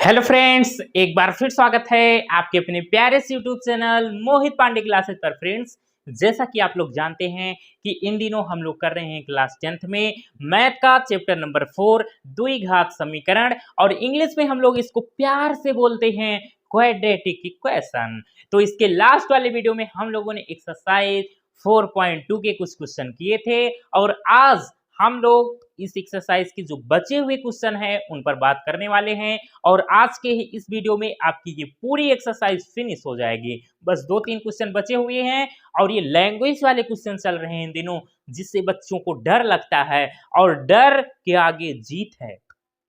Hello friends, एक बार फिर स्वागत है आपके अपने प्यारे से यूट्यूब चैनल मोहित पांडे क्लासेस पर। फ्रेंड्स, जैसा कि आप लोग जानते हैं कि इन दिनों हम लोग कर रहे हैं क्लास 10th में मैथ का चैप्टर नंबर 4 द्विघात समीकरण, और इंग्लिश में हम लोग इसको प्यार से बोलते हैं क्वाड्रेटिक इक्वेशन। तो इसके लास्ट वाले वीडियो में हम लोगों ने एक्सरसाइज 4.2 के कुछ क्वेश्चन किए थे, और आज हम लोग इस एक्सरसाइज के जो बचे हुए क्वेश्चन हैं उन पर बात करने वाले हैं। और आज के ही इस वीडियो में आपकी ये पूरी एक्सरसाइज फिनिश हो जाएगी। बस 2-3 क्वेश्चन बचे हुए हैं, और ये लैंग्वेज वाले क्वेश्चन चल रहे हैं इन दिनों, जिससे बच्चों को डर लगता है, और डर के आगे जीत है।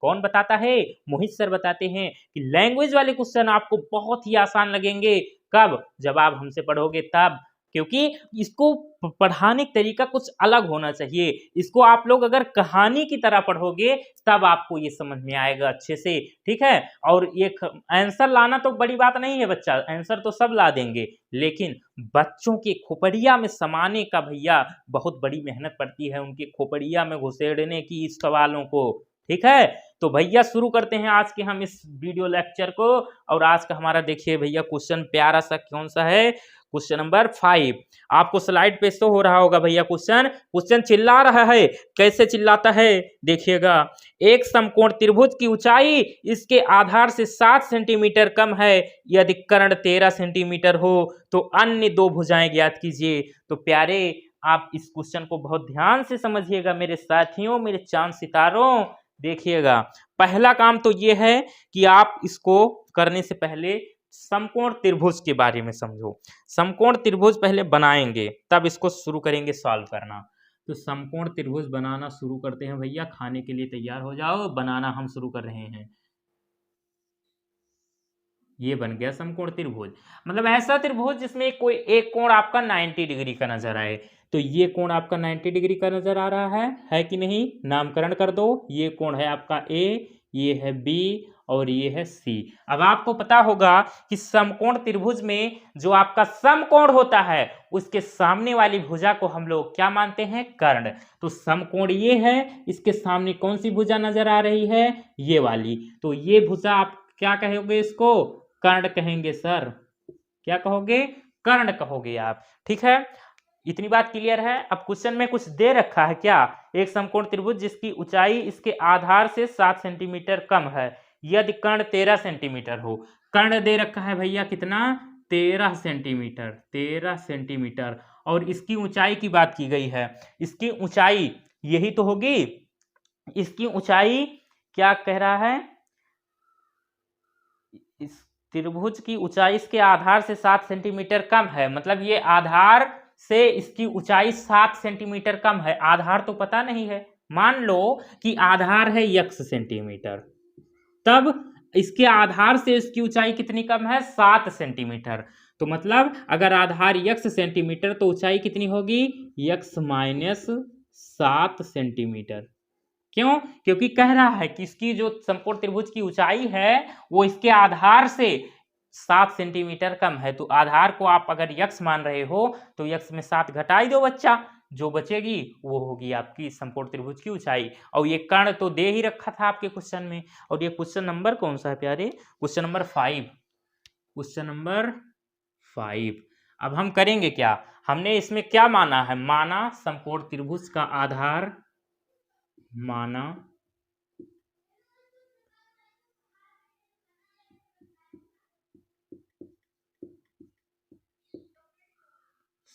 कौन बताता है? मोहित सर बताते हैं कि लैंग्वेज वाले क्वेश्चन आपको बहुत ही आसान लगेंगे। कब? जब आप हमसे पढ़ोगे तब, क्योंकि इसको पढ़ाने का तरीका कुछ अलग होना चाहिए। इसको आप लोग अगर कहानी की तरह पढ़ोगे तब आपको ये समझ में आएगा अच्छे से, ठीक है। और ये आंसर लाना तो बड़ी बात नहीं है बच्चा, आंसर तो सब ला देंगे, लेकिन बच्चों के खोपड़िया में समाने का भैया बहुत बड़ी मेहनत पड़ती है, उनके खोपड़िया में घुसेड़ने की इस सवालों को, ठीक है। तो भैया शुरू करते हैं आज के हम इस वीडियो लेक्चर को। और आज का हमारा देखिए भैया क्वेश्चन प्यारा सा कौन सा है, क्वेश्चन नंबर 5। आपको स्लाइड पे शो हो रहा होगा भैया क्वेश्चन चिल्ला रहा है। कैसे चिल्लाता है देखिएगा। एक समकोण त्रिभुज की ऊंचाई इसके आधार से 7 सेंटीमीटर कम है, यदि कर्ण 13 सेंटीमीटर हो तो अन्य दो भुजाएं ज्ञात कीजिए। तो प्यारे, आप इस क्वेश्चन को बहुत ध्यान से समझिएगा मेरे साथियों, मेरे चांद सितारों। देखिएगा, पहला काम तो ये है कि आप इसको करने से पहले समकोण त्रिभुज के बारे में समझो। समकोण त्रिभुज पहले बनाएंगे, तब इसको शुरू करेंगे सॉल्व करना। तो समकोण त्रिभुज बनाना शुरू करते हैं भैया। खाने के लिए तैयार हो जाओ, बनाना हम शुरू कर रहे हैं। ये बन गया समकोण त्रिभुज, मतलब ऐसा त्रिभुज जिसमें कोई एक कोण आपका 90 डिग्री का नजर आए। तो ये कोण आपका 90 डिग्री का नजर आ रहा है कि नहीं? नामकरण कर दो। ये कोण है आपका ए, ये है बी, और ये है सी। अब आपको पता होगा कि समकोण त्रिभुज में जो आपका समकोण होता है उसके सामने वाली भुजा को हम लोग क्या मानते हैं? कर्ण। तो समकोण ये है, इसके सामने कौन सी भुजा नजर आ रही है? ये वाली। तो ये भुजा आप क्या कहोगे? इसको कर्ण कहेंगे सर। क्या कहोगे? कर्ण कहोगे आप, ठीक है। इतनी बात क्लियर है। अब क्वेश्चन में कुछ दे रखा है क्या? एक समकोण त्रिभुज जिसकी ऊंचाई इसके आधार से 7 सेंटीमीटर कम है, यदि कर्ण 13 सेंटीमीटर हो। कर्ण दे रखा है भैया कितना? 13 सेंटीमीटर, 13 सेंटीमीटर। और इसकी ऊंचाई की बात की गई है। इसकी ऊंचाई यही तो होगी। इसकी ऊंचाई क्या कह रहा है? इस त्रिभुज की ऊंचाई इसके आधार से 7 सेंटीमीटर कम है, मतलब ये आधार से इसकी ऊंचाई 7 सेंटीमीटर कम है। आधार तो पता नहीं है। मान लो कि आधार है x सेंटीमीटर, तब इसके आधार से इसकी ऊंचाई कितनी कम है? 7 सेंटीमीटर। तो मतलब अगर आधार x सेंटीमीटर तो ऊंचाई कितनी होगी? x minus 7 centimetre. क्यों? क्योंकि कह रहा है कि इसकी जो समकोण त्रिभुज की ऊंचाई है वो इसके आधार से 7 सेंटीमीटर कम है। तो आधार को आप अगर x मान रहे हो तो x में 7 घटा ही दो बच्चा, जो बचेगी वो होगी आपकी समकोण त्रिभुज की ऊंचाई। और ये कर्ण तो दे ही रखा था आपके क्वेश्चन में। और ये क्वेश्चन नंबर कौन सा है प्यारे? Question number 5। Question number 5। अब हम करेंगे क्या? हमने इसमें क्या माना है? माना समकोण त्रिभुज का आधार, माना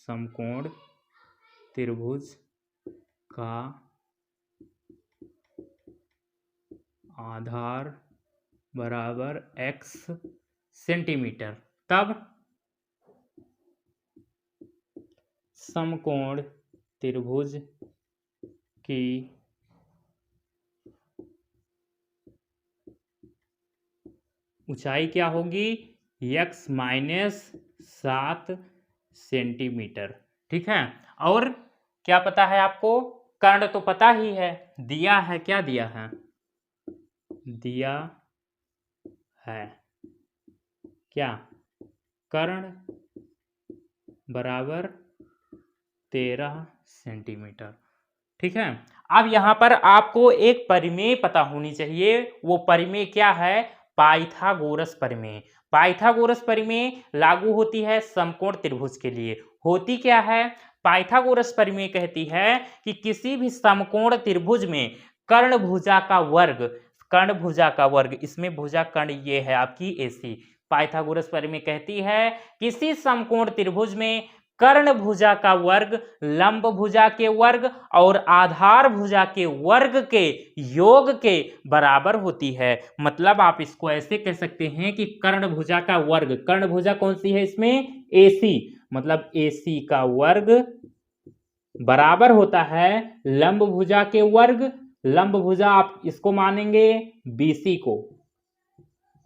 समकोण त्रिभुज का आधार बराबर x सेंटीमीटर, तब समकोण त्रिभुज की ऊंचाई क्या होगी? x माइनस 7 सेंटीमीटर, ठीक है। और क्या पता है आपको? कर्ण तो पता ही है, दिया है। क्या दिया है? दिया है क्या? कर्ण बराबर 13 सेंटीमीटर, ठीक है। अब यहां पर आपको एक परिमेय पता होनी चाहिए। वो परिमेय क्या है? पाइथागोरस प्रमेय। पाइथागोरस प्रमेय लागू होती है समकोण त्रिभुज के लिए। होती क्या है? पाइथागोरस प्रमेय कहती है कि किसी भी समकोण त्रिभुज में कर्ण भुजा का वर्ग, कर्ण भुजा का वर्ग, इसमें भुजा कर्ण ये है आपकी AC। पाइथागोरस प्रमेय कहती है किसी समकोण त्रिभुज में कर्ण भुजा का वर्ग लंब भुजा के वर्ग और आधार भुजा के वर्ग के योग के बराबर होती है। मतलब आप इसको ऐसे कह सकते हैं कि कर्ण भुजा का वर्ग, कर्ण भुजा कौन सी है इसमें? AC, मतलब AC का वर्ग बराबर होता है लंब भुजा के वर्ग। लंब भुजा आप इसको मानेंगे BC को,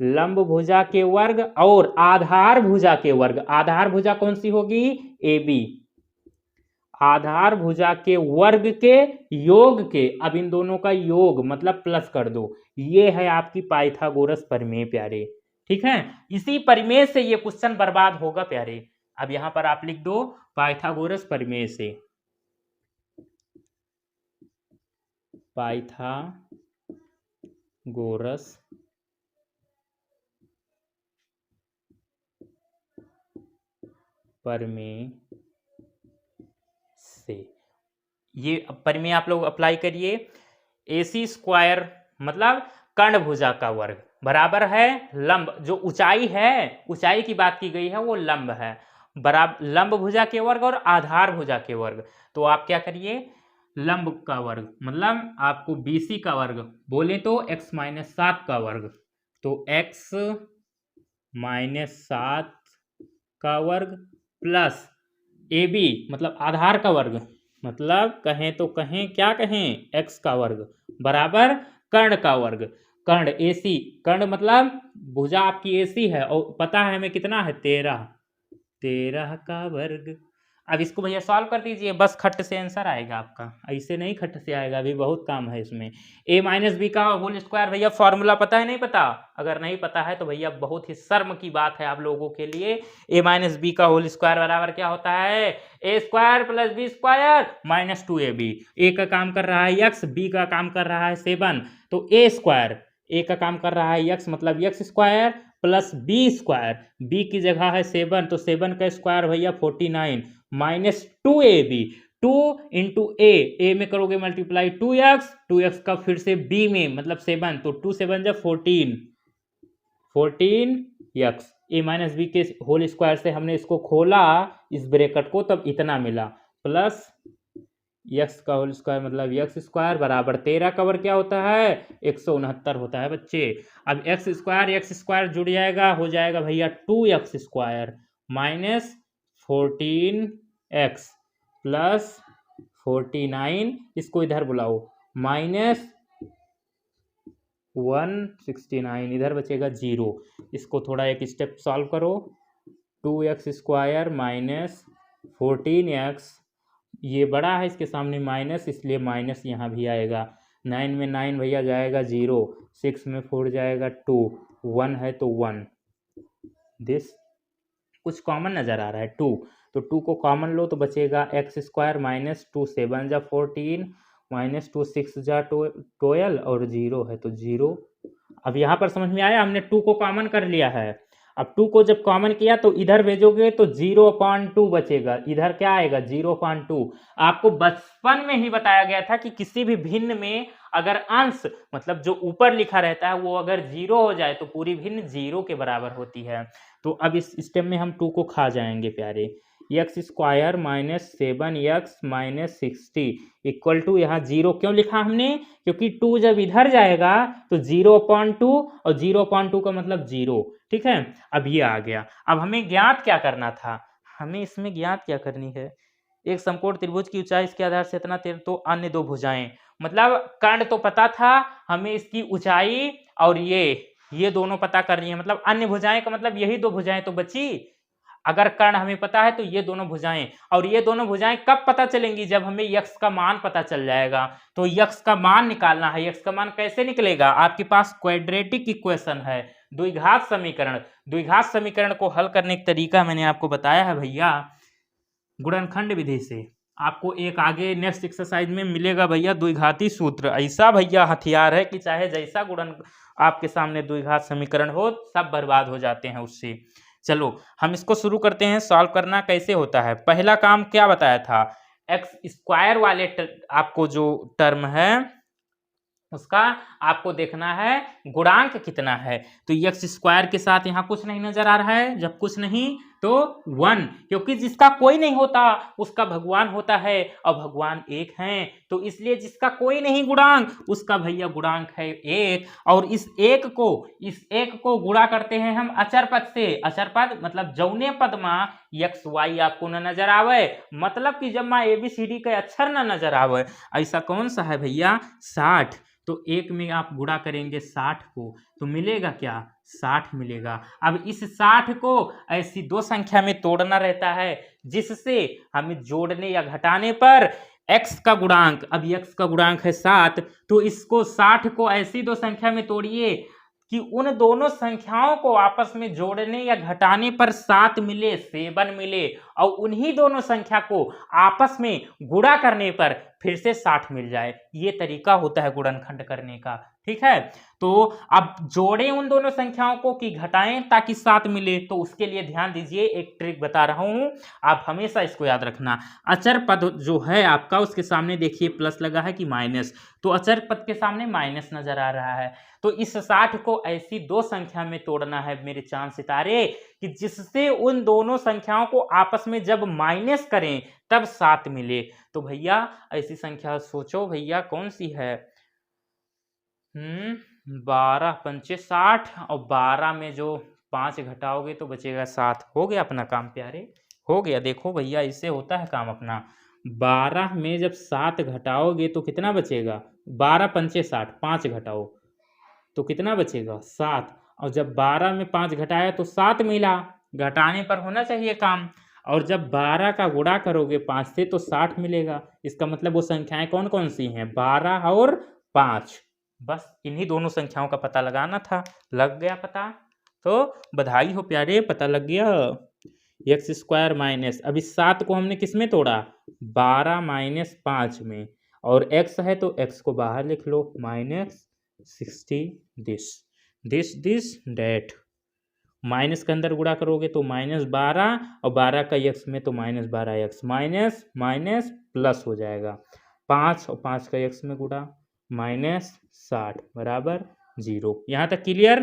लंब भुजा के वर्ग और आधार भुजा के वर्ग। आधार भुजा कौन सी होगी? AB। आधार भुजा के वर्ग के योग के, अब इन दोनों का योग मतलब प्लस कर दो। ये है आपकी पाइथागोरस प्रमेय प्यारे। ठीक है, इसी प्रमेय से ये क्वेश्चन बर्बाद होगा प्यारे। अब यहां पर आप लिख दो पाइथागोरस प्रमेय से, पाइथागोरस प्रमेय से। ये प्रमेय आप लोग अप्लाई करिए। AC स्क्वायर मतलब कर्ण भुजा का वर्ग बराबर है लंब, जो ऊंचाई है, ऊंचाई की बात की गई है वो लंब है, बराबर लंब भुजा के वर्ग और आधार भुजा के वर्ग। तो आप क्या करिए? लंब का वर्ग मतलब आपको BC का वर्ग बोले तो x-7 का वर्ग, तो x-7 का वर्ग प्लस AB मतलब आधार का वर्ग, मतलब कहें तो कहें क्या कहें? x का वर्ग बराबर कर्ण का वर्ग। कर्ण AC, कर्ण मतलब भुजा आपकी AC है और पता है हमें कितना है? 13 का वर्ग। अब इसको भैया सॉल्व कर दीजिए, बस खट से आंसर आएगा आपका, ऐसे नहीं खट से आएगा, अभी बहुत काम है इसमें। A-B का होल स्क्वायर, भैया फॉर्मूला पता है नहीं पता? अगर नहीं पता है तो भैया बहुत ही शर्म की बात है आप लोगों के लिए। A-B का होल स्क्वायर बराबर क्या होता है? A square plus B square minus 2AB। A का काम कर रहा है x, B का काम कर रहा है 7, तो A स्क्वायर, A का काम कर रहा है x मतलब x square plus B square, B की जगह है 7, तो 7 का स्क्वायर भैया 49 माइनस 2AB। 2 इंटू A में करोगे मल्टीप्लाई 2x का फिर से B में मतलब 7, तो 2 7 जा 14x। A-B के होल स्क्वायर से हमने इसको खोला इस ब्रैकेट को, तब इतना मिला, प्लस x का होल स्क्वायर मतलब x स्क्वायर बराबर 13 का वर्ग क्या होता है? 169 होता है बच्चे। अब x स्क्वायर जुड़ जाएगा, हो जाएगा भैया 2x square minus 14x plus 49, इसको इधर बुलाओ, माइनस 169, इधर बचेगा 0। इसको थोड़ा एक स्टेप सॉल्व करो, 2x स्क्वायर माइनस 14x, ये बड़ा है इसके सामने माइनस, इसलिए माइनस यहाँ भी आएगा। 9 में 9 भैया जाएगा 0, 6 में 4 जाएगा 2, 1 है तो 1, दिस कुछ कॉमन नजर आ रहा है 2, तो 2 को कॉमन लो तो बचेगा x स्क्वायर माइनस 2 7 जा 14 माइनस 2 6 जा 12 और 0 है तो 0। अब यहाँ पर समझ में आया, हमने 2 को कॉमन कर लिया है। अब 2 को जब कॉमन किया तो इधर भेजोगे तो 0/2 बचेगा, इधर क्या आएगा? 0/2। आपको बचपन में ही बताया गया था कि किसी भी भिन्न में अगर अंश मतलब जो ऊपर लिखा रहता है वो अगर 0 हो जाए तो पूरी भिन्न 0 के बराबर होती है। तो अब इस स्टेप में हम 2 को खा जाएंगे प्यारे। x square minus 7x minus 60 equal to, यहाँ 0 क्यों लिखा हमने? क्योंकि 2 जब इधर जाएगा तो 0/2 और 0/2 का मतलब 0। ठीक है, अब ये आ गया। अब हमें ज्ञात क्या करना था? हमें इसमें ज्ञात क्या करनी है? एक समकोण त्रिभुज की ऊंचाई इसके आधार से इतना, तो अन्य दो भुजाएं, मतलब कर्ण तो पता था, हमें इसकी ऊंचाई और ये दोनों पता करनी है। मतलब अन्य भुजाएं का मतलब यही दो भुजाएं तो बची। अगर कर्ण हमें पता है तो ये दोनों भुजाएं, और ये दोनों भुजाएं कब पता चलेंगी? जब हमें यक्स का मान पता चल जाएगा। तो यक्स का मान निकालना है। यक्स का मान कैसे निकलेगा? आपके पास क्वाड्रेटिक इक्वेशन है, द्विघात समीकरण। द्विघात समीकरण को हल करने का तरीका मैंने आपको बताया है भैया, गुणनखंड विधि से। आपको एक आगे नेक्स्ट एक्सरसाइज में मिलेगा भैया द्विघाती सूत्र। ऐसा भैया हथियार है कि चाहे जैसा गुणन आपके सामने द्विघात समीकरण हो सब बर्बाद हो जाते हैं उससे। चलो हम इसको शुरू करते हैं। सॉल्व करना कैसे होता है, पहला काम क्या बताया था, एक्स स्क्वायर वाले आपको जो टर्म है उसका आपको देखना है गुणांक कितना है। तो एक्स स्क्वायर के साथ यहाँ कुछ नहीं नजर आ रहा है, जब कुछ नहीं तो 1, क्योंकि जिसका कोई नहीं होता उसका भगवान होता है और भगवान एक हैं, तो इसलिए जिसका कोई नहीं गुणांक उसका भैया गुणांक है 1। और इस एक को गुणा करते हैं हम अचर पद से। अचर पद मतलब जौने पद में एक्स वाई आपको न नजर आवे, मतलब कि जब मैं ABCD के अक्षर न नजर आवे। ऐसा कौन सा है भैया 60, तो एक में आप गुणा करेंगे 60 को तो मिलेगा क्या 60 मिलेगा। अब इस 60 को ऐसी दो संख्या में तोड़ना रहता है जिससे हमें जोड़ने या घटाने पर x का गुणांक, अब x का गुणांक है 7, तो इसको 60 को ऐसी दो संख्या में तोड़िए कि उन दोनों संख्याओं को आपस में जोड़ने या घटाने पर 7 मिले, 7 मिले, और उन्हीं दोनों संख्या को आपस में गुणा करने पर फिर से 60 मिल जाए। ये तरीका होता है गुणनखंड करने का, ठीक है। तो अब जोड़ें उन दोनों संख्याओं को कि घटाएं ताकि 7 मिले, तो उसके लिए ध्यान दीजिए, एक ट्रिक बता रहा हूं, आप हमेशा इसको याद रखना। अचर पद जो है आपका उसके सामने देखिए प्लस लगा है कि माइनस, तो अचर पद के सामने माइनस नजर आ रहा है। तो इस 60 को ऐसी दो संख्या में तोड़ना है मेरे चांद सितारे कि जिससे उन दोनों संख्याओं को आपस में जब माइनस करें तब 7 मिले। तो भैया ऐसी संख्या सोचो भैया कौन सी है, 12 पंचे 60 और 12 में जो 5 घटाओगे तो बचेगा 7। हो गया अपना काम प्यारे, हो गया। देखो भैया इससे होता है काम अपना। 12 में जब 7 घटाओगे तो कितना बचेगा, 12 पंचे 60, 5 घटाओ तो कितना बचेगा 7, और जब 12 में 5 घटाया तो 7 मिला, घटाने पर होना चाहिए काम। और जब 12 का गुणा करोगे 5 से तो 60 मिलेगा। इसका मतलब वो संख्याएं कौन कौन सी हैं, 12 और 5। बस इन्हीं दोनों संख्याओं का पता लगाना था, लग गया पता, तो बधाई हो प्यारे, पता लग गया। एक्स स्क्वायर माइनस, अब इस 7 को हमने किस में तोड़ा, 12 माइनस 5 में, और x है तो x को बाहर लिख लो, माइनस 60 दिस डेट। माइनस के अंदर गुणा करोगे तो -12 और 12 का x में तो -12x, माइनस माइनस प्लस हो जाएगा, 5 और 5 का x में गुणा, -60 बराबर 0। यहाँ तक क्लियर।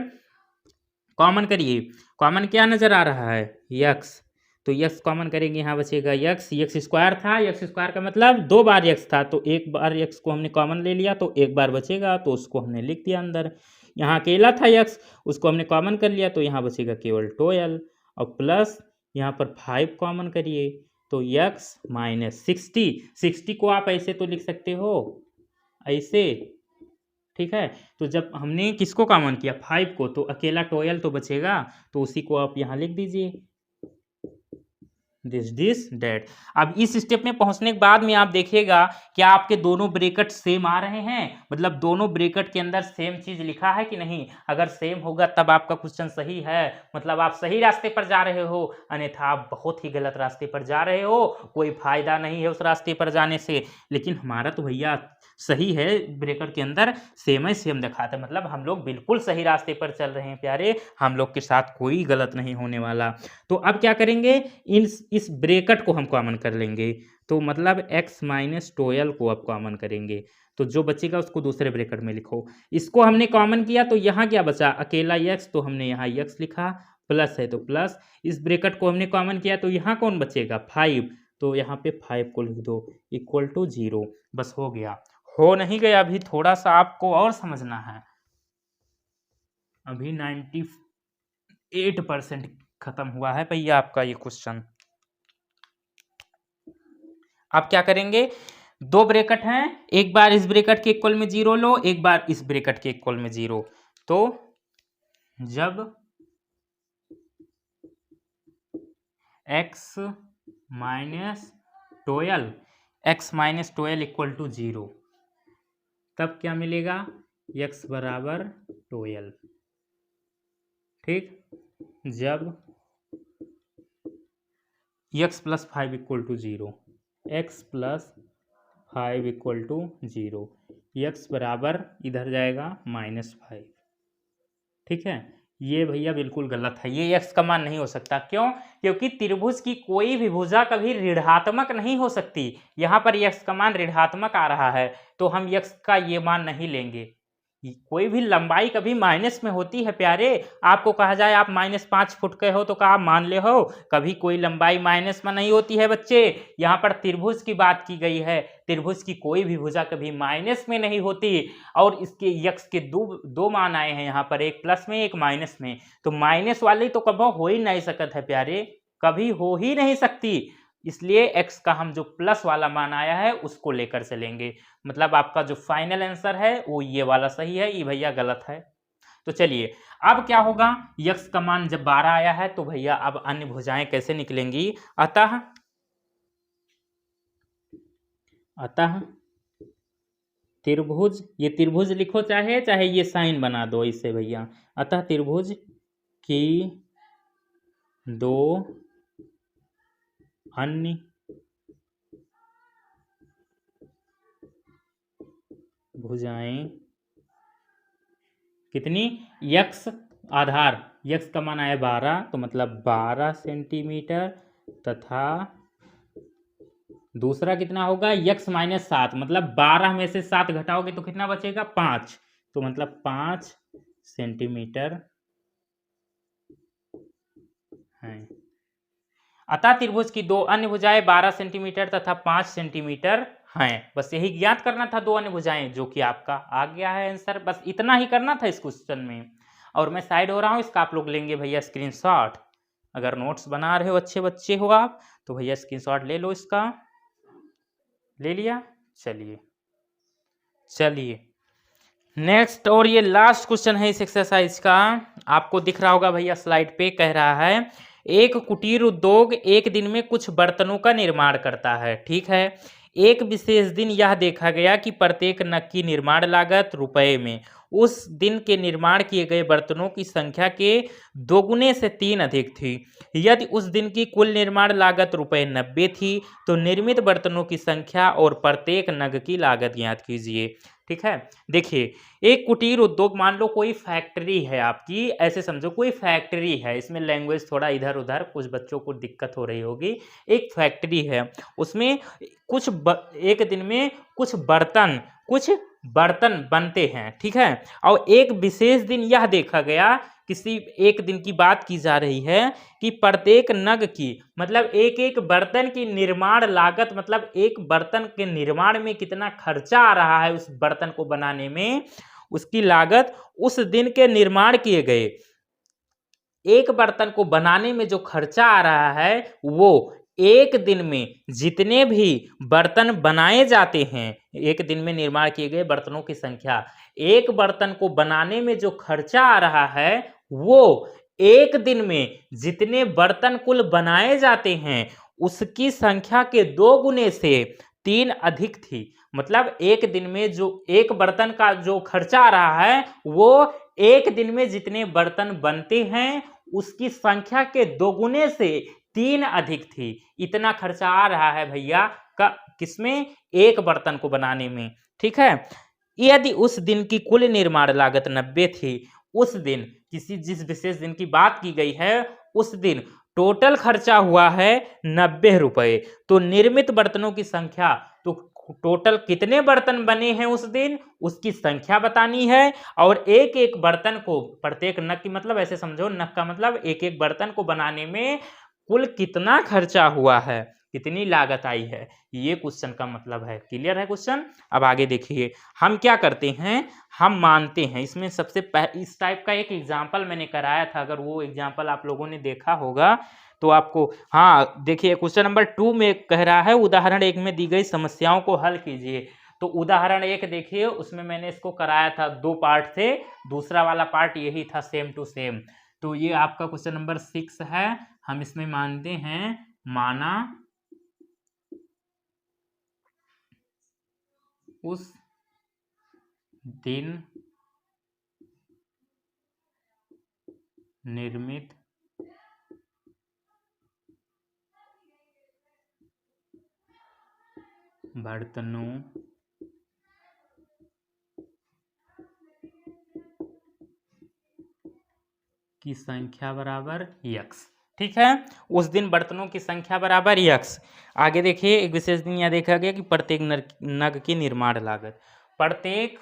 कॉमन करिए, कॉमन क्या नजर आ रहा है x, तो x कॉमन करेंगे, यहाँ बचेगा x स्क्वायर था, x स्क्वायर का मतलब 2 बार x था, तो एक बार x को हमने कॉमन ले लिया तो एक बार बचेगा, तो उसको हमने लिख दिया अंदर। यहाँ अकेला था x, उसको हमने कॉमन कर लिया तो यहाँ बचेगा केवल 12, और प्लस यहाँ पर 5 कॉमन करिए तो x माइनस 60 को आप ऐसे तो लिख सकते हो ऐसे, ठीक है। तो जब हमने किसको कॉमन किया 5 को, तो अकेला 12 तो बचेगा, तो उसी को आप यहाँ लिख दीजिए दिस डेट। अब इस स्टेप में पहुंचने के बाद में आप देखिएगा क्या आपके दोनों ब्रैकेट सेम आ रहे हैं, मतलब दोनों ब्रैकेट के अंदर सेम चीज लिखा है कि नहीं। अगर सेम होगा तब आपका क्वेश्चन सही है, मतलब आप सही रास्ते पर जा रहे हो, अन्यथा आप बहुत ही गलत रास्ते पर जा रहे हो, कोई फायदा नहीं है उस रास्ते पर जाने से। लेकिन हमारा तो भैया सही है, ब्रेकर के अंदर सेम है, सेम दिखाता है, मतलब हम लोग बिल्कुल सही रास्ते पर चल रहे हैं प्यारे, हम लोग के साथ कोई गलत नहीं होने वाला। तो अब क्या करेंगे, इस ब्रैकेट को हम कॉमन कर लेंगे, तो मतलब x माइनस 12 को आप कॉमन करेंगे, तो जो बचेगा उसको दूसरे ब्रैकेट में लिखो। इसको हमने कॉमन किया तो यहाँ क्या बचा, अकेला x, तो हमने यहाँ x लिखा, प्लस है तो प्लस। इस ब्रैकेट को हमने कॉमन किया तो यहाँ कौन बचेगा 5, तो यहाँ पे 5 को लिख दो इक्वल टू 0। बस हो गया, हो नहीं गया, अभी थोड़ा सा आपको और समझना है। अभी 98% खत्म हुआ है भैया आपका ये क्वेश्चन। आप क्या करेंगे, दो ब्रैकेट हैं, एक बार इस ब्रैकेट के इक्वल में 0 लो, एक बार इस ब्रैकेट के इक्वल में 0। तो जब x माइनस 12 इक्वल टू 0, तब क्या मिलेगा, x बराबर 12, ठीक। जब x plus 5 equal to 0, x plus 5 equal to 0। एक्स बराबर इधर जाएगा -5। ठीक है, ये भैया बिल्कुल गलत है, ये एक्स का मान नहीं हो सकता। क्यों? क्योंकि त्रिभुज की कोई भी भुजा कभी ऋणात्मक नहीं हो सकती। यहाँ पर एक्स का मान ऋणात्मक आ रहा है, तो हम एक्स का ये मान नहीं लेंगे। कोई भी लंबाई कभी माइनस में होती है प्यारे। आपको कहा जाए आप -5 फुट के हो तो क्या आप मान ले हो? कभी कोई लंबाई माइनस में नहीं होती है बच्चे। यहाँ पर त्रिभुज की बात की गई है। त्रिभुज की कोई भी भुजा कभी माइनस में नहीं होती। और इसके यक्स के दो मान आए हैं यहाँ पर, एक प्लस में एक माइनस में। तो माइनस वाली तो कभी हो ही नहीं सकत है प्यारे, कभी हो ही नहीं सकती। इसलिए x का हम जो प्लस वाला मान आया है उसको लेकर चलेंगे। मतलब आपका जो फाइनल आंसर है वो ये वाला सही है, ये भैया गलत है। तो चलिए अब क्या होगा, x का मान जब 12 आया है तो भैया अब अन्य भुजाएं कैसे निकलेंगी। अतः त्रिभुज, ये त्रिभुज लिखो चाहे चाहे ये साइन बना दो इससे भैया। अतः त्रिभुज की दो अन्य भुजाएं कितनी, यक्स आधार, यक्स का मान आया 12 तो मतलब 12 सेंटीमीटर, तथा दूसरा कितना होगा यक्स -7, मतलब 12 में से 7 घटाओगे तो कितना बचेगा 5, तो मतलब 5 सेंटीमीटर है। अतः त्रिभुज की दो अन्य भुजाएं 12 सेंटीमीटर तथा 5 सेंटीमीटर हैं। बस यही ज्ञात करना था, दो अन्य भुजाएं, जो कि आपका आ गया है आंसर। बस इतना ही करना था इस क्वेश्चन में। और मैं साइड हो रहा हूँ, इसका आप लोग लेंगे भैया स्क्रीनशॉट। अगर नोट्स बना रहे हो, अच्छे बच्चे हो आप, तो भैया स्क्रीनशॉट ले लो इसका। ले लिया? चलिए नेक्स्ट और ये लास्ट क्वेश्चन है इस एक्सरसाइज का। आपको दिख रहा होगा भैया स्लाइड पे, कह रहा है एक कुटीर उद्योग एक दिन में कुछ बर्तनों का निर्माण करता है। ठीक है, एक विशेष दिन यह देखा गया कि प्रत्येक नग की निर्माण लागत रुपए में उस दिन के निर्माण किए गए बर्तनों की संख्या के 2 गुने से 3 अधिक थी। यदि उस दिन की कुल निर्माण लागत रुपए 90 थी तो निर्मित बर्तनों की संख्या और प्रत्येक नग की लागत ज्ञात कीजिए। ठीक है, देखिए एक कुटीर उद्योग, मान लो कोई फैक्ट्री है आपकी, ऐसे समझो कोई फैक्ट्री है। इसमें लैंग्वेज थोड़ा इधर उधर कुछ बच्चों को दिक्कत हो रही होगी। एक फैक्ट्री है, उसमें एक दिन में कुछ बर्तन बनते हैं। ठीक है, और एक विशेष दिन यह देखा गया, किसी एक दिन की बात की जा रही है कि प्रत्येक नग की, मतलब एक एक बर्तन की निर्माण लागत, मतलब एक बर्तन के निर्माण में कितना खर्चा आ रहा है उस बर्तन को बनाने में, उसकी लागत उस दिन के निर्माण किए गए एक बर्तन को बनाने में जो खर्चा आ रहा है वो एक दिन में जितने भी बर्तन बनाए जाते हैं, एक दिन में निर्माण किए गए बर्तनों की संख्या, एक बर्तन को बनाने में जो खर्चा आ रहा है वो एक दिन में जितने बर्तन कुल बनाए जाते हैं उसकी संख्या के 2 गुने से 3 अधिक थी। मतलब एक दिन में जो एक बर्तन का जो खर्चा आ रहा है वो एक दिन में जितने बर्तन बनते हैं उसकी संख्या के 2 गुने से 3 अधिक थी। इतना खर्चा आ रहा है भैया का किसमें, एक बर्तन को बनाने में। ठीक है, यदि उस दिन की कुल निर्माण लागत 90 थी, उस दिन जिस विशेष दिन की बात की गई है उस दिन टोटल खर्चा हुआ है 90 रुपए, तो निर्मित बर्तनों की संख्या, तो टोटल कितने बर्तन बने हैं उस दिन उसकी संख्या बतानी है। और एक एक बर्तन को, प्रत्येक नग की, मतलब ऐसे समझो नग का मतलब एक एक बर्तन को बनाने में कुल कितना खर्चा हुआ है, कितनी लागत आई है, ये क्वेश्चन का मतलब है। क्लियर है क्वेश्चन? अब आगे देखिए हम क्या करते हैं, हम मानते हैं इसमें सबसे इस टाइप का एक एग्जाम्पल मैंने कराया था, अगर वो एग्जाम्पल आप लोगों ने देखा होगा तो आपको, हाँ देखिए क्वेश्चन नंबर 2 में कह रहा है उदाहरण 1 में दी गई समस्याओं को हल कीजिए। तो उदाहरण 1 देखिए, उसमें मैंने इसको कराया था 2 पार्ट थे, दूसरा वाला पार्ट यही था सेम टू सेम। तो ये आपका क्वेश्चन नंबर 6 है। हम इसमें मानते हैं, माना उस दिन निर्मित बर्तनों की संख्या बराबर यक्स। ठीक है, उस दिन बर्तनों की संख्या बराबर यक्स। आगे देखिए, एक विशेष दिन यह देखा गया कि प्रत्येक नग की निर्माण लागत, प्रत्येक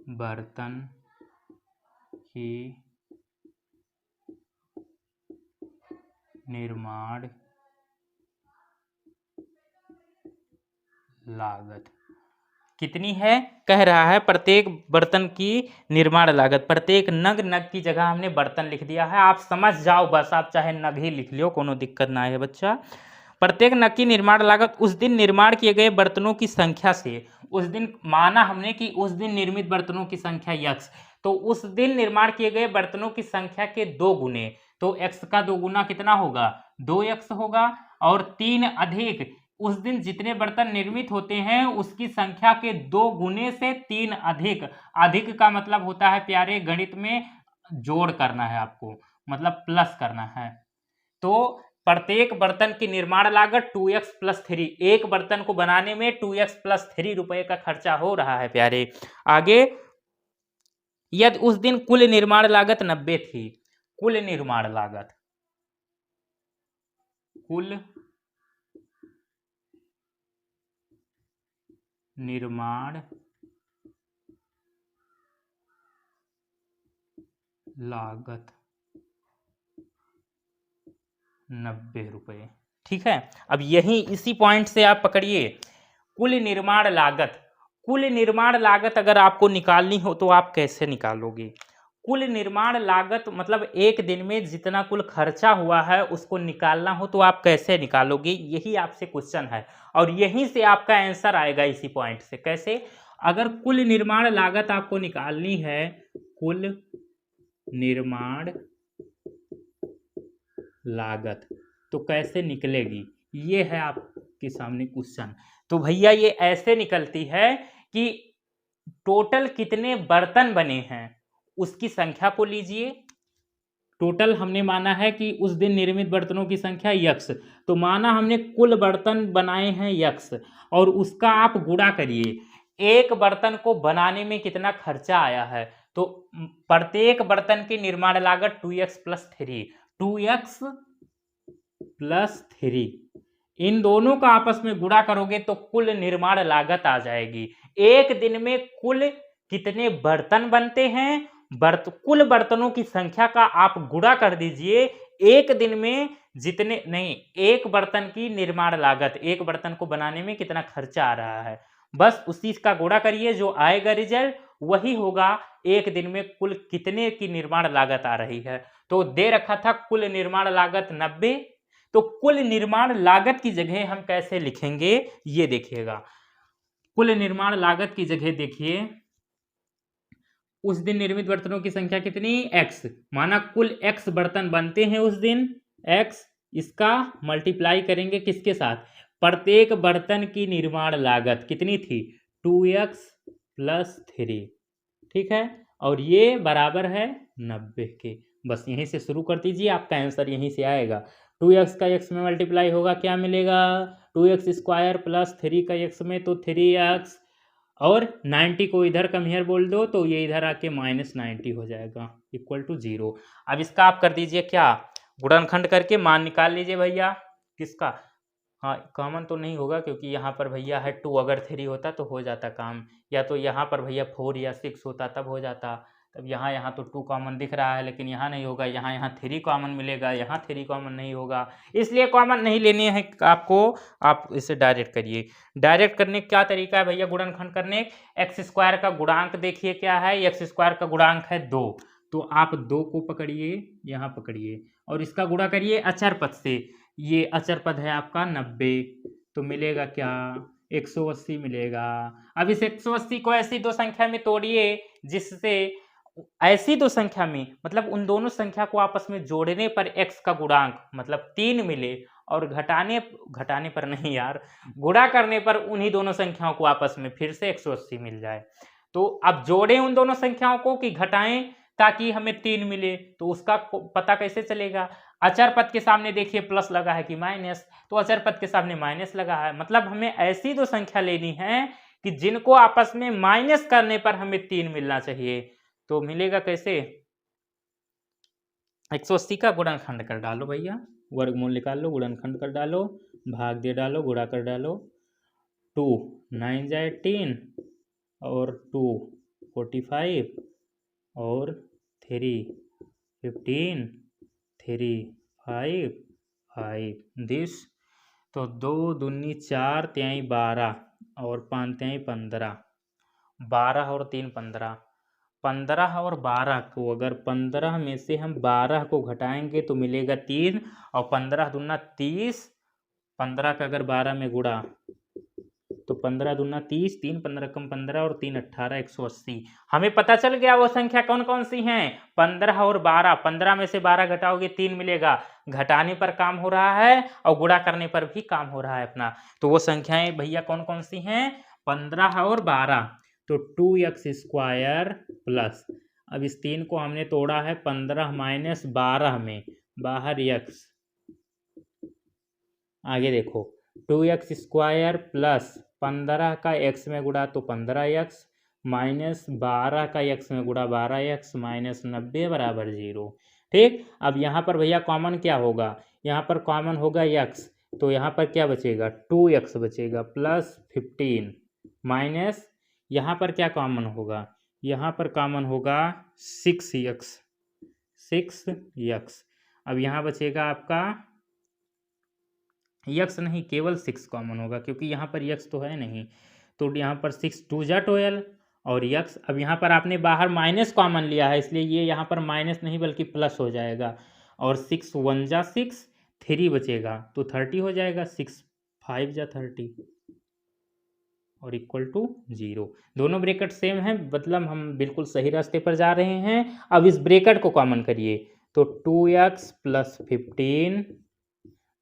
बर्तन की निर्माण लागत कितनी है, कह रहा है प्रत्येक बर्तन की निर्माण लागत। प्रत्येक नग की जगह हमने बर्तन लिख दिया है, आप समझ जाओ बस, आप चाहे नग ही लिख लो, कोनो दिक्कत ना है बच्चा। प्रत्येक नग की निर्माण लागत उस दिन निर्माण किए गए बर्तनों की संख्या से, उस दिन माना हमने कि उस दिन निर्मित बर्तनों की संख्या यक्स, तो उस दिन निर्माण किए गए बर्तनों की संख्या के 2 गुने, तो x का 2 गुना कितना होगा, 2x होगा। और 3 अधिक उस दिन जितने बर्तन निर्मित होते हैं उसकी संख्या के 2 गुने से 3 अधिक, अधिक का मतलब होता है प्यारे गणित में जोड़ करना है आपको, मतलब प्लस करना है। तो प्रत्येक बर्तन की निर्माण लागत 2x + 3, एक बर्तन को बनाने में 2x + 3 रुपए का खर्चा हो रहा है प्यारे। आगे, यदि उस दिन कुल निर्माण लागत 90 थी, कुल निर्माण लागत, कुल निर्माण लागत 90 रुपये। ठीक है, अब यही इसी पॉइंट से आप पकड़िए, कुल निर्माण लागत, कुल निर्माण लागत अगर आपको निकालनी हो तो आप कैसे निकालोगे? कुल निर्माण लागत मतलब एक दिन में जितना कुल खर्चा हुआ है उसको निकालना हो तो आप कैसे निकालोगे, यही आपसे क्वेश्चन है और यहीं से आपका आंसर आएगा इसी पॉइंट से। कैसे? अगर कुल निर्माण लागत आपको निकालनी है, कुल निर्माण लागत, तो कैसे निकलेगी, ये है आपके सामने क्वेश्चन। तो भैया ये ऐसे निकलती है कि टोटल कितने बर्तन बने हैं उसकी संख्या को लीजिए, टोटल हमने माना है कि उस दिन निर्मित बर्तनों की संख्या यक्स, तो माना हमने कुल बर्तन बनाए हैं यक्स और उसका आप गुणा करिए, एक बर्तन को बनाने में कितना खर्चा आया है, तो प्रत्येक बर्तन की निर्माण लागत 2x + 3, 2x + 3, इन दोनों का आपस में गुणा करोगे तो कुल निर्माण लागत आ जाएगी। एक दिन में कुल कितने बर्तन बनते हैं, कुल बर्तनों की संख्या का आप गुणा कर दीजिए, एक दिन में जितने नहीं, एक बर्तन की निर्माण लागत, एक बर्तन को बनाने में कितना खर्चा आ रहा है, बस उसी का गुणा करिए, जो आएगा रिजल्ट वही होगा एक दिन में कुल कितने की निर्माण लागत आ रही है। तो दे रखा था कुल निर्माण लागत 90, तो कुल निर्माण लागत की जगह हम कैसे लिखेंगे ये देखिएगा। कुल निर्माण लागत की जगह देखिए, उस दिन निर्मित बर्तनों की संख्या कितनी, x, माना कुल x बर्तन बनते हैं उस दिन, x, इसका मल्टीप्लाई करेंगे किसके साथ, प्रत्येक बर्तन की निर्माण लागत कितनी थी, 2x + 3। ठीक है, और ये बराबर है 90 के। बस यहीं से शुरू कर दीजिए, आपका आंसर यहीं से आएगा। 2x का x में मल्टीप्लाई होगा, क्या मिलेगा, 2x² + 3 का x में तो 3x, और 90 को इधर कम हियर बोल दो तो ये इधर आके -90 हो जाएगा, = 0। अब इसका आप कर दीजिए क्या, गुणनखंड करके मान निकाल लीजिए भैया, किसका, हाँ कॉमन तो नहीं होगा क्योंकि यहाँ पर भैया है 2, अगर 3 होता तो हो जाता काम, या तो यहाँ पर भैया 4 या 6 होता तब हो जाता, तब यहाँ तो 2 कॉमन दिख रहा है लेकिन यहाँ नहीं होगा, यहाँ 3 कॉमन मिलेगा, यहाँ 3 कॉमन नहीं होगा, इसलिए कॉमन नहीं लेने हैं आपको, आप इसे डायरेक्ट करिए। डायरेक्ट करने का क्या तरीका है भैया, गुणनखंड करने, x² का गुणांक देखिए क्या है, x² का गुणांक है 2, तो आप 2 को पकड़िए, यहाँ पकड़िए और इसका गुणा करिए अचर पद से, ये अचर पद है आपका 90, तो मिलेगा क्या, 180 मिलेगा। अब इस 180 को ऐसी दो संख्या में तोड़िए जिससे, ऐसी दो संख्या में मतलब उन दोनों संख्या को आपस में जोड़ने पर x का गुणांक मतलब 3 मिले, और घटाने पर नहीं यार, गुणा करने पर उन्हीं दोनों संख्याओं को आपस में फिर से 180 मिल जाए। तो अब जोड़ें उन दोनों संख्याओं को कि घटाएं ताकि हमें 3 मिले, तो उसका पता कैसे चलेगा? अचर पद के सामने देखिए प्लस लगा है कि माइनस, तो अचर पद के सामने माइनस लगा है, मतलब हमें ऐसी दो संख्या लेनी है कि जिनको आपस में माइनस करने पर हमें 3 मिलना चाहिए। तो मिलेगा कैसे? 180 का गुणनखंड कर डालो भैया, वर्गमूल निकाल लो, गुणनखंड कर डालो, भाग दे डालो, गुणा कर डालो। 2 9 जाए 18 और 2 45 और 3 15 3 5 5 दिस। तो 2 दूनी 4 त्याई 12 और 5 त्याई 15, 12 और 3 15, 15 और 12 को अगर 15 में से हम 12 को घटाएंगे तो मिलेगा 3 और 15 दूना 30, 15 का अगर 12 में गुणा तो 15 दूना 30, 3 15 कम 15 और 3 18, 180। हमें पता चल गया वो संख्या कौन कौन सी हैं, 15 और 12। 15 में से 12 घटाओगे 3 मिलेगा, घटाने पर काम हो रहा है और गुणा करने पर भी काम हो रहा है अपना। तो वो संख्याएं भैया कौन कौन सी हैं, 15 और 12। तो 2x स्क्वायर प्लस, अब इस 3 को हमने तोड़ा है 15 माइनस 12 में, बाहर x, आगे देखो 2x स्क्वायर प्लस 15 का x में गुणा तो 15x माइनस 12 का x में गुणा 12x माइनस 90 बराबर 0। ठीक, अब यहाँ पर भैया कॉमन क्या होगा, यहाँ पर कॉमन होगा x, तो यहाँ पर क्या बचेगा 2x बचेगा प्लस 15 माइनस, यहाँ पर क्या कॉमन होगा, यहाँ पर कॉमन होगा 6x, 6x। अब यहाँ बचेगा आपका यक्स नहीं, केवल 6 कॉमन होगा क्योंकि यहाँ पर यक्स तो है नहीं, तो यहाँ पर 6 2 जा 12 और यक्स। अब यहाँ पर आपने बाहर माइनस कॉमन लिया है इसलिए ये यहाँ पर माइनस नहीं बल्कि प्लस हो जाएगा, और 6 1 जा 6, 3 बचेगा तो 30 हो जाएगा, 6 5 जा 30 और इक्वल टू 0। दोनों ब्रैकेट सेम है, मतलब हम बिल्कुल सही रास्ते पर जा रहे हैं। अब इस ब्रैकेट को कॉमन करिए तो 2x प्लस 15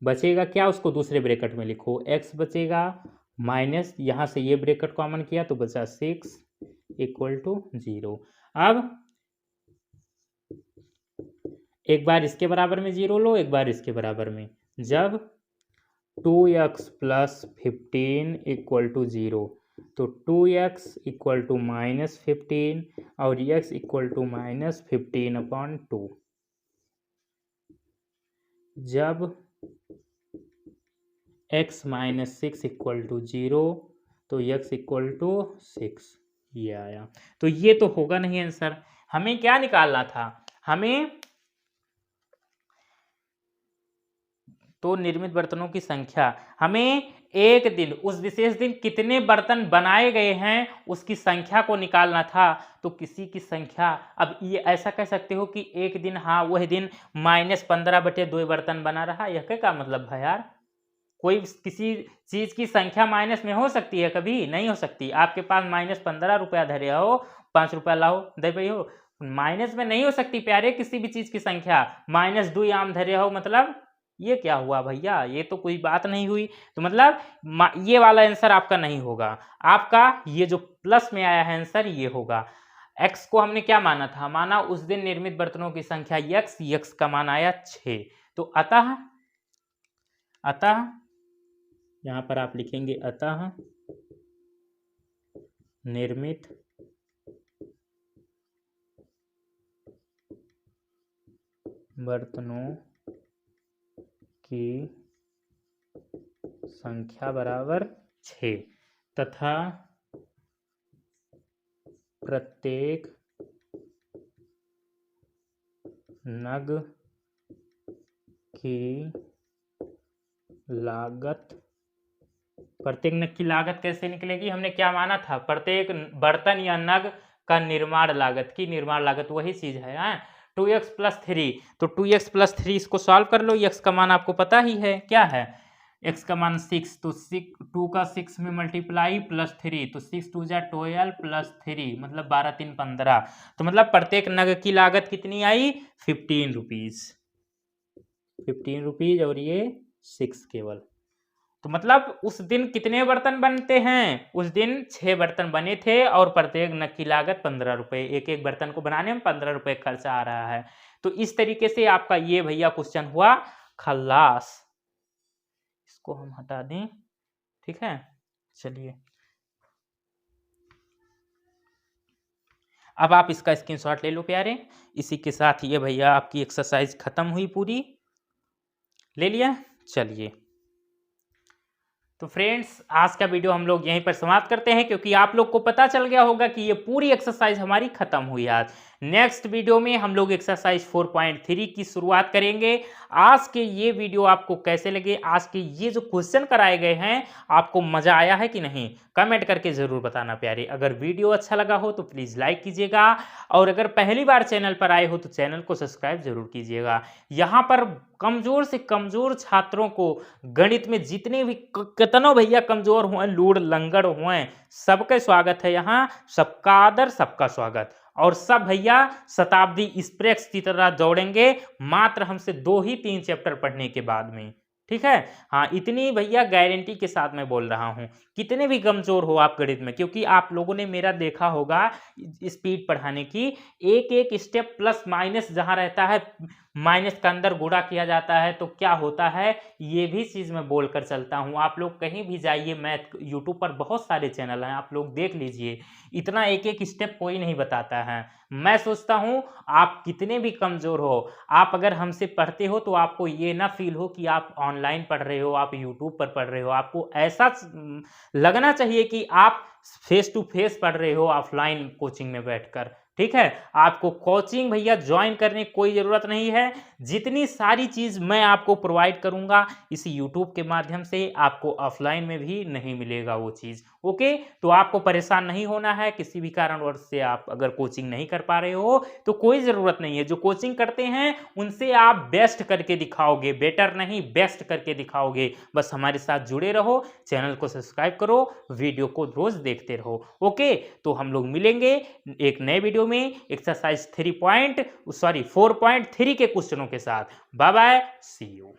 बचेगा क्या, उसको दूसरे ब्रैकेट में लिखो, x बचेगा माइनस, यहाँ से ये ब्रैकेट कॉमन किया तो बचा 6 इक्वल टू 0। अब एक बार इसके बराबर में 0 लो, एक बार इसके बराबर में, जब 2x प्लस 15 इक्वल टू 0 तो 2x इक्वल टू माइनस 15 और x इक्वल टू माइनस 15/2। जब x माइनस 6 इक्वल टू 0 तो x इक्वल टू 6, ये आया। तो ये तो होगा नहीं आंसर, हमें क्या निकालना था, हमें तो निर्मित बर्तनों की संख्या, हमें एक दिन, उस विशेष दिन कितने बर्तन बनाए गए हैं उसकी संख्या को निकालना था। तो किसी की संख्या, अब ये ऐसा कह सकते हो कि एक दिन, हाँ वह दिन -15/2 बर्तन बना रहा, यह क्या मतलब है यार, कोई किसी चीज की संख्या माइनस में हो सकती है, कभी नहीं हो सकती। आपके पास -15 रुपया धरे हो, 5 रुपया लाओ दे भाई हो, माइनस में नहीं हो सकती प्यारे किसी भी चीज की संख्या। -2 आम धरे हो, मतलब ये क्या हुआ भैया, ये तो कोई बात नहीं हुई। तो मतलब ये वाला आंसर आपका नहीं होगा, आपका ये जो प्लस में आया है आंसर ये होगा। x को हमने क्या माना था, माना उस दिन निर्मित बर्तनों की संख्या x का मान आया 6। तो अतः यहां पर आप लिखेंगे अतः निर्मित बर्तनों की संख्या बराबर 6 तथा प्रत्येक नग की लागत, प्रत्येक नग की लागत कैसे निकलेगी, हमने क्या माना था, प्रत्येक बर्तन या नग का निर्माण लागत की निर्माण लागत वही चीज है। 2x प्लस 3, तो 2x प्लस 3 इसको सॉल्व कर लो, x का मान आपको पता ही है क्या है, x का मान 6, तो 2 का 6 में मल्टीप्लाई प्लस 3, तो 6 2 जा 12 प्लस 3 मतलब 12 3 15। तो मतलब प्रत्येक नग की लागत कितनी आई, 15 रुपीज, 15 रुपीज और ये 6 केवल। तो मतलब उस दिन कितने बर्तन बनते हैं? उस दिन 6 बर्तन बने थे और प्रत्येक नग की लागत 15 रुपए, एक-एक बर्तन को बनाने में 15 रुपए खर्चा आ रहा है। तो इस तरीके से आपका ये भैया क्वेश्चन हुआ खल्लास। इसको हम हटा दें, ठीक है? चलिए। अब आप इसका स्क्रीनशॉट ले लो प्यारे। इसी के साथ ये भैया आपकी एक्सरसाइज खत्म हुई पूरी। ले लिया? चलिए। तो फ्रेंड्स, आज का वीडियो हम लोग यहीं पर समाप्त करते हैं, क्योंकि आप लोग को पता चल गया होगा कि ये पूरी एक्सरसाइज हमारी खत्म हुई आज। नेक्स्ट वीडियो में हम लोग एक्सरसाइज 4.3 की शुरुआत करेंगे। आज के ये वीडियो आपको कैसे लगे, आज के ये जो क्वेश्चन कराए गए हैं, आपको मजा आया है कि नहीं, कमेंट करके जरूर बताना प्यारे। अगर वीडियो अच्छा लगा हो तो प्लीज लाइक कीजिएगा, और अगर पहली बार चैनल पर आए हो तो चैनल को सब्सक्राइब जरूर कीजिएगा। यहाँ पर कमजोर से कमजोर छात्रों को गणित में जितने भी कितनों भैया कमजोर हुए, लूड़ लंगड़ हुए, सबका स्वागत है यहाँ, सबका आदर सबका स्वागत। और सब भैया शताब्दी एक्सप्रेस की तरह दौड़ेंगे मात्र हमसे 2 ही 3 चैप्टर पढ़ने के बाद में, ठीक है? हाँ, इतनी भैया गारंटी के साथ मैं बोल रहा हूँ। कितने भी कमजोर हो आप गणित में, क्योंकि आप लोगों ने मेरा देखा होगा स्पीड पढ़ाने की, एक एक स्टेप प्लस माइनस जहाँ रहता है, माइनस का अंदर गुणा किया जाता है तो क्या होता है, ये भी चीज़ मैं बोलकर चलता हूँ। आप लोग कहीं भी जाइए, मैथ यूट्यूब पर बहुत सारे चैनल हैं, आप लोग देख लीजिए, इतना एक एक स्टेप कोई नहीं बताता है। मैं सोचता हूँ आप कितने भी कमज़ोर हो, आप अगर हमसे पढ़ते हो तो आपको ये ना फील हो कि आप ऑनलाइन पढ़ रहे हो, आप यूट्यूब पर पढ़ रहे हो। आपको ऐसा लगना चाहिए कि आप फेस टू फेस पढ़ रहे हो, ऑफलाइन कोचिंग में बैठकर, ठीक है? आपको कोचिंग भैया ज्वाइन करने की कोई ज़रूरत नहीं है। जितनी सारी चीज़ मैं आपको प्रोवाइड करूंगा इसी यूट्यूब के माध्यम से, आपको ऑफलाइन में भी नहीं मिलेगा वो चीज़। ओके, तो आपको परेशान नहीं होना है। किसी भी कारणवश से आप अगर कोचिंग नहीं कर पा रहे हो तो कोई ज़रूरत नहीं है। जो कोचिंग करते हैं उनसे आप बेस्ट करके दिखाओगे, बेटर नहीं बेस्ट करके दिखाओगे। बस हमारे साथ जुड़े रहो, चैनल को सब्सक्राइब करो, वीडियो को रोज़ देखते रहो। ओके, तो हम लोग मिलेंगे एक नए वीडियो में एक्सरसाइज 4.3 के क्वेश्चनों के साथ। Bye bye, see you.